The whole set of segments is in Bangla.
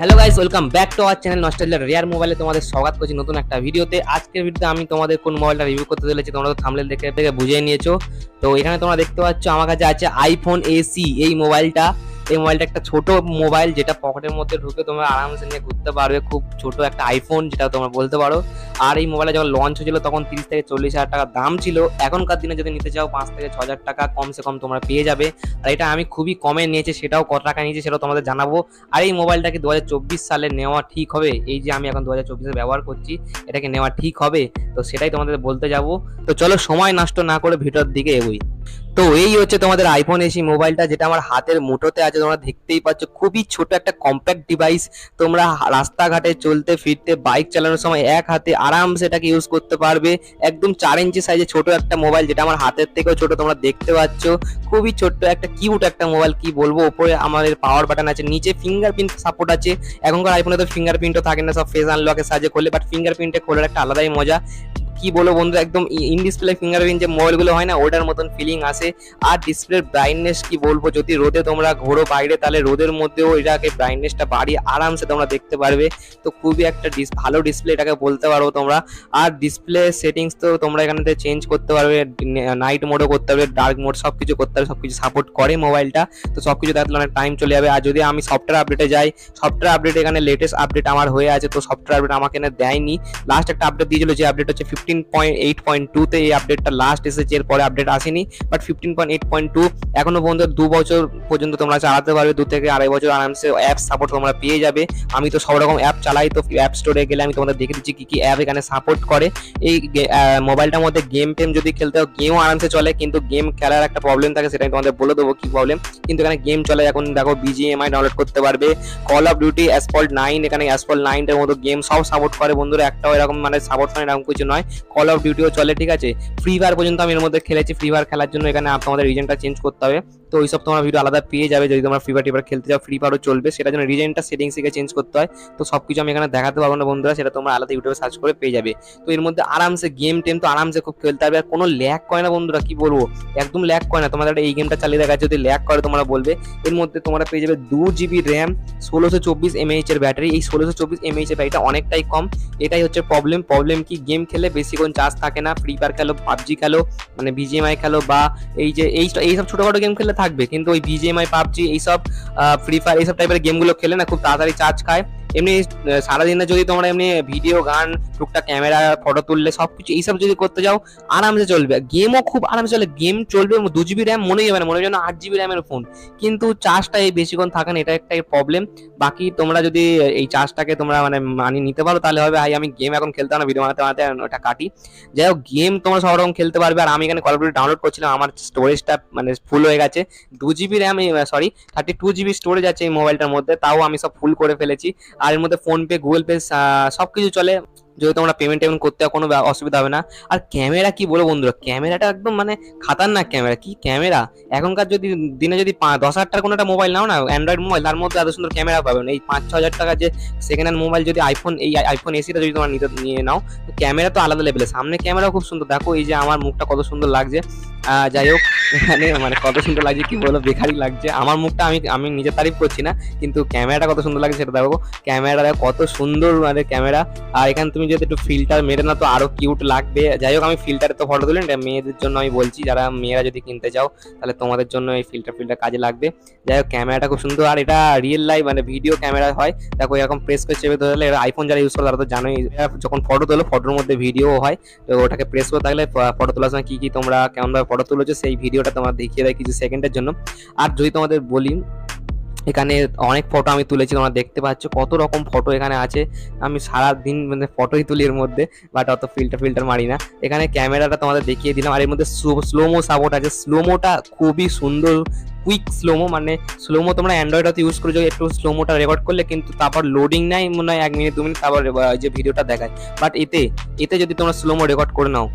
Hello guys, welcome back to our channel nostalgia rare মোবাইলে তোমাদের স্বাগত করছি নতুন একটা ভিডিওতে। আজকের ভিডিওতে আমি তোমাদের কোন মোবাইলটা রিভিউ করতে চলেছি তোমরা তো থাম্বনেল দেখে দেখে বুঝে নিয়েছো। তো এখানে তোমরা দেখতে পাচ্ছ আমার কাছে আছে আইফোন এসি। এই মোবাইলটা একটা ছোট মোবাইল যেটা পকেটের মধ্যে ঢুকে তোমরা আরামসে নিয়ে ঘুরতে পারবে। খুব ছোট একটা আইফোন যেটা তোমরা বলতে পারো। আর এই মোবাইলটা যখন লঞ্চ হয়েছিল তখন 30 থেকে 40 হাজার টাকা দাম ছিল। এখনকার দিনে যদি নিতে চাও 5 থেকে 6 হাজার টাকা কমসে কম তোমরা পেয়ে যাবে। আর এটা আমি খুবই কমে নিয়েছি, সেটাও কত টাকা নিয়েছি সেটাও তোমাদের জানাবো। আর এই মোবাইলটা কি 2024 সালে নেওয়া ঠিক হবে? এই যে আমি এখন 2024 ব্যবহার করছি, এটাকে নেওয়া ঠিক হবে? তো সেটাই তোমাদের বলতে যাবো। তো চলো সময় নষ্ট না করে ভিডিওর দিকে এগোই। তো এই হচ্ছে তোমাদের আইফোন এসি মোবাইলটা, যেটা আমার হাতের মুঠোতে আছে। তোমরা দেখতেই পাচ্ছ খুবই ছোট একটা কম্প্যাক্ট ডিভাইস। তোমরা রাস্তাঘাটে চলতে ফিরতে বাইক চালানোর সময় এক হাতে আরামসে এটাকে ইউজ করতে পারবে। একদম 4 ইঞ্চি সাইজে ছোট একটা মোবাইল, যেটা আমার হাতের থেকেও ছোট। তোমরা দেখতে পাচ্ছ খুবই ছোট্ট একটা কিউট একটা মোবাইল, কি বলবো। উপরে আমাদের পাওয়ার বাটন আছে, নিচে ফিঙ্গারপ্রিন্ট সাপোর্ট আছে। এখনকার আইফোনে তো ফিঙ্গারপ্রিন্টও থাকে না, সব ফেস আনলকের সাহায্যে খোলে, বাট ফিঙ্গারপ্রিন্টে খোলার একটা আলাদাই মজা। কি বলবো বন্ধু, একদম ইন ডিসপ্লে ফিঙ্গারপ্রিন্ট যে মোবাইলগুলো হয় না, ওটার মতন ফিলিং আসে। আর ডিসপ্লের ব্রাইটনেস কি বলবো, যদি রোদে তোমরা ঘোরো বাইরে তাহলে রোদের মধ্যেও এটাকে ব্রাইটনেসটা বাড়িয়ে আরামসে তোমরা দেখতে পারবে। তো খুবই একটা ভালো ডিসপ্লে এটাকে বলতে পারো তোমরা। আর ডিসপ্লে সেটিংস তো তোমরা এখানে চেঞ্জ করতে পারবে, নাইট মোডও করতে পারবে, ডার্ক মোড সবকিছু করতে পারবে, সবকিছু সাপোর্ট করে মোবাইলটা। তো সবকিছু দেখলে অনেক টাইম চলে যাবে। আর যদি আমি সফটওয়্যার আপডেটে যাই, সফটওয়্যার আপডেট এখানে লেটেস্ট আপডেট আমার হয়ে আছে। তো সফটওয়্যার আপডেট আমাকে এনে দেয়নি, লাস্ট একটা আপডেট দিয়েছিল, যে আপডেট হচ্ছে 15.8.2 তে এই আপডেটটা লাস্ট এসেছে, এরপরে আপডেট আসেনি। বাট 15.8.2 এখনো পর্যন্ত 2 বছর পর্যন্ত তোমরা চালাতে পারবে, 2 থেকে 2.5 বছর আরামসে অ্যাপ সাপোর্ট তোমরা পেয়ে যাবে। আমি তো সব রকম অ্যাপ চালাই, তো অ্যাপ স্টোরে গেলে আমি তোমাদের দেখে দিচ্ছি কি কি অ্যাপ এখানে সাপোর্ট করে। এই মোবাইলটার মধ্যে গেম টেম যদি খেলতে হয়, গেমও আরামসে চলে, কিন্তু গেম খেলার একটা প্রবলেম থাকে, সেটা আমি তোমাদের বলে দেবো কি প্রবলেম। কিন্তু এখানে গেম চলে। এখন দেখো BGMI ডাউনলোড করতে পারবে, কল অফ ডিউটি, অ্যাসফল্ট 9, এখানে অ্যাসফল্ট 9 এর মতো গেম সব সাপোর্ট করে বন্ধুরা। একটাও এরকম মানে সাপোর্ট করে এরকম কিছু নয়। কল অফ ডিউটিও চলে, ঠিক আছে। ফ্রি ফায়ার পর্যন্ত আমি এর মধ্যে খেলেছি। ফ্রি ফায়ার খেলার জন্য এখানে তোমাদের রিজনটা চেঞ্জ করতে হবে। তো ওইসব তোমার ভিডিও আলাদা পেয়ে যাবে। যদি তোমরা ফ্রি ফায়ার খেলতে যাও, ফ্রি ফায়ারও চলবে, সেটার জন্য রিজনটা সেটিংস থেকে চেঞ্জ করতে হয়। তো সবকিছু আমি এখানে দেখাতে পারবো না বন্ধুরা, সেটা তোমরা আলাদা ইউটিউবে সার্চ করে পেয়ে যাবে। তো এর মধ্যে আরামসে গেম টেম তো আরামসে খুব খেলতে পারবে। আর কোনো ল্যাগ করে না বন্ধুরা, কি বলবো, একদম ল্যাগ করে না। তোমাদের এই গেমটা চালিয়ে দেখা, যদি ল্যাগ করে তোমরা বলবে। এর মধ্যে তোমরা পেয়ে যাবে 2GB র্যাম, 1624 mAh এর ব্যাটারি। এই 1624 mAh এর ব্যাটারিটা অনেকটাই কম, এটাই হচ্ছে প্রবলেম কি গেম খেলে বেশিক্ষণ চার্জ থাকে না। ফ্রি ফায়ার খেলো, পাবজি খেলো, মানে BGMI খেলো, বা এইসব ছোটখাটো গেম খেলে থাকবে, কিন্তু ওই BGMI, পাবজি, এইসব ফ্রি ফায়ার এইসব টাইপের গেমগুলো খেলে না খুব তাড়াতাড়ি চার্জ খায়। এমনি সারাদিনে যদি তোমরা এমনি ভিডিও, গান, টুকটাক ক্যামেরা, ফটো তুললে সবকিছু এইসব যদি করতে যাও আরামসে চলবে। গেমও খুব আরামসে চলে, গেম চলবে। 2GB র্যাম মনে যাবে না, মনে হয় না 8GB র্যামের ফোন, কিন্তু চার্জটা এই বেশিক্ষণ থাকে না, এটা একটা প্রবলেম। বাকি তোমরা যদি এই চার্জটাকে তোমরা মানে মানিয়ে নিতে পারো তাহলে হবে। ভাই আমি গেম এখন খেলতে না, ভিডিও বানাতে বানাতে ওটা কাটি। যাই হোক, গেম তোমরা সব রকম খেলতে পারবে। আর আমি এখানে কল অফ ডিউটি ডাউনলোড করছিলাম, আমার স্টোরেজটা মানে ফুল হয়ে গেছে। 2GB র্যাম, 32GB স্টোরেজ আছে এই মোবাইলটার মধ্যে, তাও আমি সব ফুল করে ফেলেছি। আর এর মধ্যে ফোনপে, গুগল পে সবকিছু চলে। যদি তোমরা পেমেন্ট করতে কোনো অসুবিধা হবে না। আর ক্যামেরা কি বলবো বন্ধুরা, ক্যামেরাটা একদম মানে খাতারনাক ক্যামেরা। কি ক্যামেরা! এখনকার যদি দিনে যদি 10,000 টাকার কোনো একটা মোবাইল নাও না, অ্যান্ড্রয়েড মোবাইল, তার মধ্যে এত সুন্দর ক্যামেরা পাবে না। এই 5-6 হাজার টাকা যে সেকেন্ড হ্যান্ড মোবাইল যদি আইফোন এসিটা যদি তোমরা নিয়ে নাও, ক্যামেরা তো আলাদা লেভেলের। সামনে ক্যামেরাও খুব সুন্দর, দেখো এই যে আমার মুখটা কত সুন্দর লাগছে। যাই হোক, মানে কত সুন্দর লাগছে কি বলো, বেকারই লাগছে আমার মুখটা। আমি নিজের তারিফ করছি না, কিন্তু ক্যামেরাটা কত সুন্দর লাগছে সেটা দেখো। ক্যামেরাটা কত সুন্দর মানে ক্যামেরা। আর এখানে তুমি যদি একটু ফিল্টার মেরে না তো আরো কিউট লাগবে। যাই হোক, আমি ফিল্টারে তো ফটো তুলি, মেয়েদের জন্য আমি বলছি, যারা মেয়েরা যদি কিনতে চাও তাহলে তোমাদের জন্য এই ফিল্টার কাজে লাগবে। যাই হোক, ক্যামেরাটা খুব সুন্দর। আর এটা রিয়েল লাইফ মানে ভিডিও ক্যামেরা হয়। দেখো এরকম প্রেস করে চেপে ধরলে, আইফোন যারা ইউজ করে তারা তো জানোই, যখন ফটো তোলো ফটোর মধ্যে ভিডিও হয়। তো ওটাকে প্রেস করে থাকলে ফটো তোলার সময় কি তোমরা কেমনভাবে ফটো তুলেছো সেই ভিডিওটা তোমার দেখিয়ে দেয় কিছু সেকেন্ডের জন্য। আর যদি তোমাদের বলি, এখানে অনেক ফটো আমি তুলেছি, তোমরা দেখতে পাচ্ছ কত রকম ফটো এখানে আছে। আমি সারাদিন মানে ফটোই তুলি এর মধ্যে, বাট অত ফিল্টার মারি না। এখানে ক্যামেরাটা তোমাদের দেখিয়ে দিলাম। আর এর মধ্যে স্লোমো সাপোর্ট আছে। স্লোমোটা খুবই সুন্দর, কুইক স্লোমো, মানে স্লোমো তোমরা অ্যান্ড্রয়েডে ইউজ করে একটু স্লোমোটা রেকর্ড করলে কিন্তু তারপর লোডিং নেয় মনে হয় 1 মিনিট 2 মিনিট, তারপর যে ভিডিওটা দেখায়। বাট এতে যদি তোমরা স্লোমো রেকর্ড করে নাও,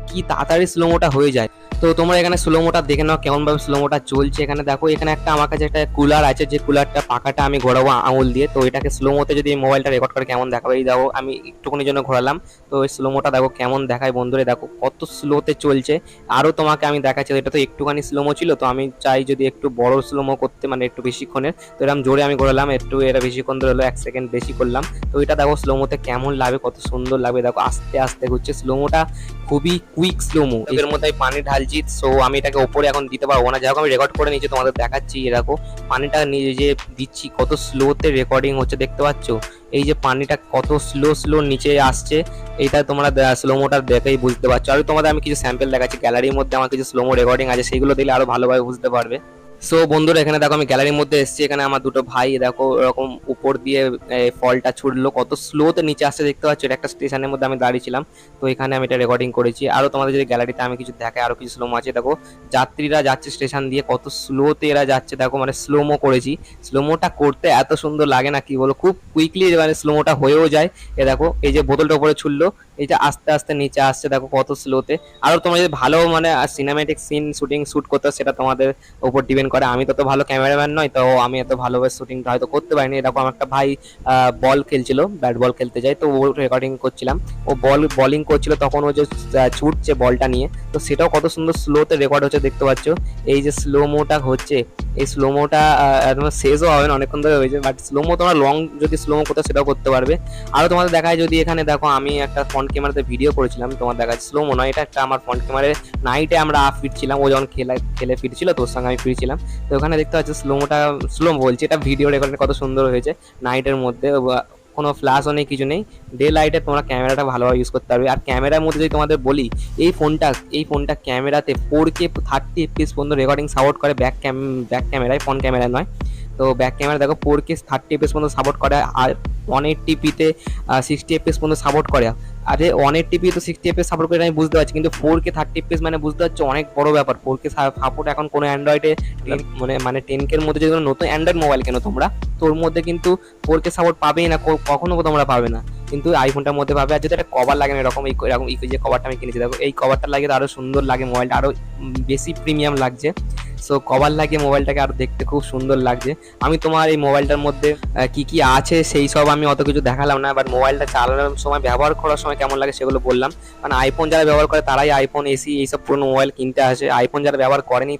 কি তাড়াতাড়ি স্লোমোটা হয়ে যায়। তো তোমরা এখানে স্লোমোটা দেখে নাও কেমন ভাবে স্লোমোটা চলছে। এখানে দেখো, এখানে একটা আমার কাছে একটা কুলার আছে, যে কুলারটা পাখাটা আমি ঘোরাবো আঙুল দিয়ে। তো এটাকে স্লোমোতে যদি মোবাইলটা রেকর্ড করে কেমন দেখাবে, এই দেখো আমি একটুখানির জন্য ঘোরালাম, তো এই স্লোমোটা দেখো কেমন দেখায় বন্ধুরা। দেখো কত স্লোতে চলছে। আরও তোমাকে আমি দেখাচ্ছি, এটা তো একটুখানি স্লোমো ছিল, তো আমি চাই যদি একটু একটু বড় স্লোমো করতে, মানে একটু বেশিক্ষণের। তো এরকম জোরে আমি ঘোরালাম, একটু এটা বেশিক্ষণ ধরে হলো, 1 সেকেন্ড বেশি করলাম। তো এটা দেখো স্লোমোতে কেমন লাগবে, কত সুন্দর লাগবে দেখো, আস্তে আস্তে ঘুরছে স্লোমোটা, খুবই কুইক স্লোমো। এর মধ্যে আমি পানি ঢালছি, সো আমি এটাকে ওপরে এখন দিতে পারবো না, যাই হোক আমি রেকর্ড করে নিচে তোমাদের দেখাচ্ছি। এরকম পানিটা নিজে দিচ্ছি, কত স্লোতে রেকর্ডিং হচ্ছে দেখতে পাচ্ছ। এই যে পানিটা কত স্লো নিচে আসছে, এইটা তোমরা স্লোমোটা দেখেই বুঝতে পারছো। আর তোমাদের আমি কিছু স্যাম্পল দেখাচ্ছি, গ্যালারির মধ্যে আমার কিছু স্লোমো রেকর্ডিং আছে, সেগুলো দিলে আরো ভালোভাবে বুঝতে পারবে। সো বন্ধুরা এখানে দেখো আমি গ্যালারির মধ্যে এসেছি, এখানে আমার দুটো ভাই দেখো এরকম উপর দিয়ে ফলটা ছুটলো, কত স্লোতে নিচে আসছে দেখতে পাচ্ছ। এটা একটা স্টেশনের মধ্যে আমি দাঁড়িয়েছিলাম, তো এখানে আমি এটা রেকর্ডিং করেছি। আরো তোমাদের যদি গ্যালারিতে আমি কিছু দেখাই, আরো কিছু স্লোমো আছে দেখো, যাত্রীরা যাচ্ছে স্টেশন দিয়ে, কত স্লোতে এরা যাচ্ছে দেখো, মানে স্লোমো করেছি। স্লোমোটা করতে এত সুন্দর লাগে না কি বলো, খুব কুইকলি মানে স্লোমোটা হয়েও যায়। এ দেখো এই যে বোতলটা উপরে ছুটলো, এইটা আস্তে আস্তে নিচে আসছে দেখো কত স্লোতে। আরো তোমরা যদি ভালো মানে সিনেম্যাটিক সিন শুট করতে, সেটা তোমাদের উপর ডিপেন্ড করে। আমি তো ভালো ক্যামেরাম্যান নয়, তো আমি এত ভালোভাবে শুটিংটা হয়তো করতে পারিনি। এরকম একটা ভাই বল খেলছিল, ব্যাট বল খেলতে যায়, তো ও রেকর্ডিং করছিলাম, ও বোলিং করছিল, তখন ও যে ছুটছে বলটা নিয়ে, তো সেটাও কত সুন্দর স্লোতে রেকর্ড হচ্ছে দেখতে পাচ্ছ। এই যে স্লোমোটা হচ্ছে, এই স্লোমোটা একদম শেষও হবে না, অনেকক্ষণ ধরে হয়েছে, বাট স্লোমো তোমরা লং যদি স্লোমো করতে সেটাও করতে পারবে। আরও তোমাদের দেখায় যদি এখানে দেখো, আমি একটা ফ্রন্ট ক্যামেরাতে ভিডিও করেছিলাম, তোমার দেখাচ্ছে স্লোমো নয়, এটা একটা আমার ফ্রন্ট ক্যামেরায় নাইটে আমরা ফিরছিলাম, ও যখন খেলে ফিরছিল, তোর সঙ্গে আমি ফিরছিলাম। তো ওখানে দেখতে পাচ্ছি স্লোমো বলছি, এটা ভিডিও রেকর্ডিং কত সুন্দর হয়েছে নাইটের মধ্যে, কোনো ফ্ল্যাশও নেই, কিছু নেই, ডে লাইটে তোমরা ক্যামেরাটা ভালোভাবে ইউজ করতে পারবে। আর ক্যামেরার মধ্যে যদি তোমাদের বলি, এই ফোনটা ক্যামেরাতে 4K 30 FPS পর্যন্ত রেকর্ডিং সাপোর্ট করে, ব্যাক ক্যামেরায়, ফ্রন্ট ক্যামেরায় নয়। তো ব্যাক ক্যামেরা দেখো 4K 30 FPS পর্যন্ত সাপোর্ট করে, আর 180p-তে 60 FPS পর্যন্ত সাপোর্ট করে। আরে 180p তো 60 FPS সাপোর্ট করে আমি বুঝতে পারছি, কিন্তু 4K 30 FPS মানে বুঝতে পারছো অনেক বড় ব্যাপার। 4K সাপোর্ট এখন কোনো অ্যান্ড্রয়েডে মানে 10K এর মধ্যে যদি নতুন অ্যান্ড্রয়েড মোবাইল কেনো তোমরা, তোর মধ্যে কিন্তু 4K সাপোর্ট পাবেই না, কখনো তোমরা পাবে না, কিন্তু আইফোনটার মধ্যে পাবে। আর যদি একটা কভার লাগে না এরকম এই যে কভারটা আমি কিনেছি দেখো, এই কভারটা লাগিয়ে আরো সুন্দর লাগে, মোবাইলটা আরো বেশি প্রিমিয়াম লাগছে। সো কভার লাগিয়ে মোবাইলটাকে আরো দেখতে খুব সুন্দর লাগছে। আমি তোমার এই মোবাইলটার মধ্যে কি কি আছে সেই সব আমি অত কিছু দেখালাম না, বাট মোবাইলটা চালানোর সময়, ব্যবহার করার সময় কেমন লাগে সেগুলো বললাম। মানে আইফোন যারা ব্যবহার করে তারাই আইফোন এসি এইসব পুরনো মোবাইল কিনতে আসে, আইফোন যারা ব্যবহার করেনি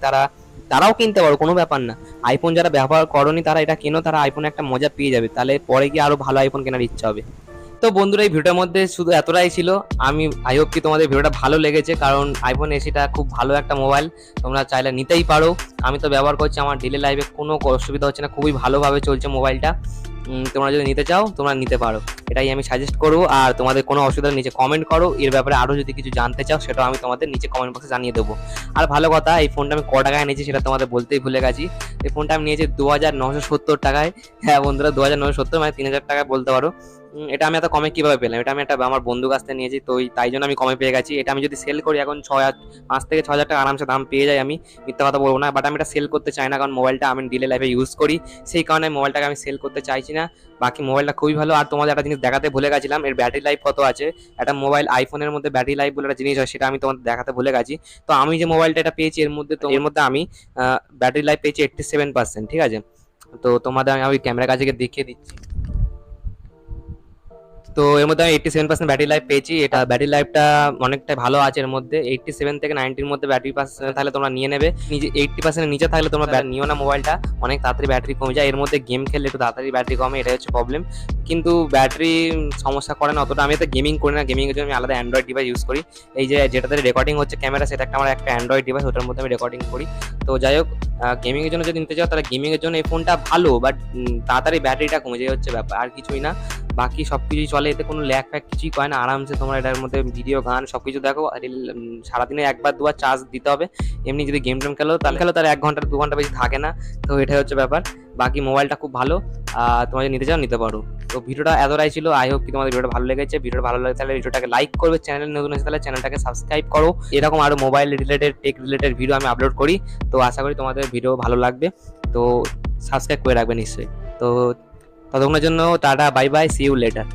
তারাও কিনতে পারো, কোনো ব্যাপার না। আইফোন যারা ব্যবহার করনি তারা এটা কেনো, তারা আইফোনে একটা মজা পেয়ে যাবে, তাহলে পরে গিয়ে আরো ভালো আইফোন কেনার ইচ্ছা হবে। তো বন্ধুরা এই ভিডিওটার মধ্যে শুধু এতটাই ছিল। আমি আই হোপ কি তোমাদের ভিডিওটা ভালো লেগেছে, কারণ আইফোন এসিটা খুব ভালো একটা মোবাইল, তোমরা চাইলে নিতেই পারো। আমি তো ব্যবহার করছি, আমার ডেলি লাইফে কোনো অসুবিধা হচ্ছে না, খুবই ভালোভাবে চলছে মোবাইলটা। তোমরা যদি নিতে চাও তোমরা নিতে পারো, এটাই আমি সাজেস্ট করবো। আর তোমাদের কোনো অসুবিধা নিচে কমেন্ট করো, এর ব্যাপারে আরও যদি কিছু জানতে চাও সেটাও আমি তোমাদের নিচে কমেন্ট বক্সে জানিয়ে দেবো। আর ভালো কথা, এই ফোনটা আমি ক টাকায় নিয়েছি সেটা তোমাদের বলতেই ভুলে গেছি। এই ফোনটা আমি নিয়েছি 2970 টাকায়। হ্যাঁ বন্ধুরা 2970 মানে 3000 টাকায় বলতে পারো। এটা আমি এত কমে কিভাবে পেলাম, এটা আমি একটা আমার বন্ধু কাছ থেকে নিয়েছি, তো তাই জন্য আমি কমে পেয়ে গেছি। এটা আমি যদি সেল করি এখন 5 থেকে 6 হাজার টাকা আরামসে দাম পেয়ে যাই, আমি মিথ্যা কথা বলবো না। বাট আমি এটা সেল করতে চাই না, কারণ মোবাইলটা আমি ডেলি লাইফে ইউজ করি, সেই কারণে মোবাইলটাকে আমি সেল করতে চাইছি না। বাকি মোবাইলটা খুবই ভালো। আর তোমাদের একটা জিনিস দেখাতে ভুলে গেছিলাম, এর ব্যাটারি লাইফ কত আছে। একটা মোবাইল আইফোনের মধ্যে ব্যাটারি লাইফ বলে একটা জিনিস হয়, সেটা আমি তোমাদের দেখাতে ভুলে গেছি। তো আমি যে মোবাইলটা এটা পেয়েছি এর মধ্যে আমি ব্যাটারি লাইফ পেয়েছি 87%, ঠিক আছে। তো তোমাদের আমি ক্যামেরার কাছে দেখিয়ে দিচ্ছি। তো এর মধ্যে আমি 87% ব্যাটারি লাইফ পেয়েছি, এটা ব্যাটারি লাইফটা অনেকটাই ভালো আছে। এর মধ্যে 87 থেকে 90-র মধ্যে ব্যাটারি পার্সেন্ট থাকলে তোমরা নিয়ে নেবে, নিজে 80%-এর নিচে থাকলে তোমরা নিও না মোবাইলটা, অনেক তাড়াতাড়ি ব্যাটারি কমে যায়। এর মধ্যে গেম খেললে একটু তাড়াতাড়ি ব্যাটারি কমে, এটাই হচ্ছে প্রবলেম, কিন্তু ব্যাটারি সমস্যা করে না অতটা। আমি তো গেমিং করি না, গেমিংয়ের জন্য আমি আলাদা অ্যান্ড্রয়েড ডিভাইস ইউজ করি। এই যে যেটাতে রেকর্ডিং হচ্ছে ক্যামেরা, সেটা আমার একটা অ্যান্ড্রয়েড ডিভাইস, ওটার মধ্যে আমি রেকর্ডিং করি। তো যাই হোক, গেমিংয়ের জন্য যদি নিতে চাও তাহলে গেমিংয়ের জন্য এই ফোনটা ভালো, বাট তাড়াতাড়ি ব্যাটারিটা কমে যায় হচ্ছে ব্যাপার, আর কিছুই না। বাকি সব কিছুই চলে, এতে কোনো ল্যাগ ফ্যাগ কিছুই করে না, আরামসে তোমরা এটার মধ্যে ভিডিও গান সব কিছু দেখো। সারাদিনে একবার দুবার চার্জ দিতে হবে, এমনি যদি গেম টেম খেলো তাহলে 1 ঘন্টা 2 ঘন্টা বেশি থাকে না। তো এটাই হচ্ছে ব্যাপার। বাকি মোবাইলটা খুব ভালো, তোমরা যদি নিতে চাও নিতে পারো। তো ভিডিওটা এতটাই ছিল, আই হোপ কি তোমাদের ভিডিওটা ভালো লেগেছে। ভিডিওটা ভালো লাগে তাহলে ভিডিওটাকে লাইক করবে, চ্যানেল নতুন এসে তাহলে চ্যানেলটাকে সাবস্ক্রাইব করো। এরকম আরো mobile related, tech related video আমি আপলোড করি, তো আশা করি তোমাদের ভিডিও ভালো লাগবে। তো সাবস্ক্রাইব করে রাখবে নিশ্চয়ই। তো ততক্ষণের জন্য tata, bye bye, see you letter.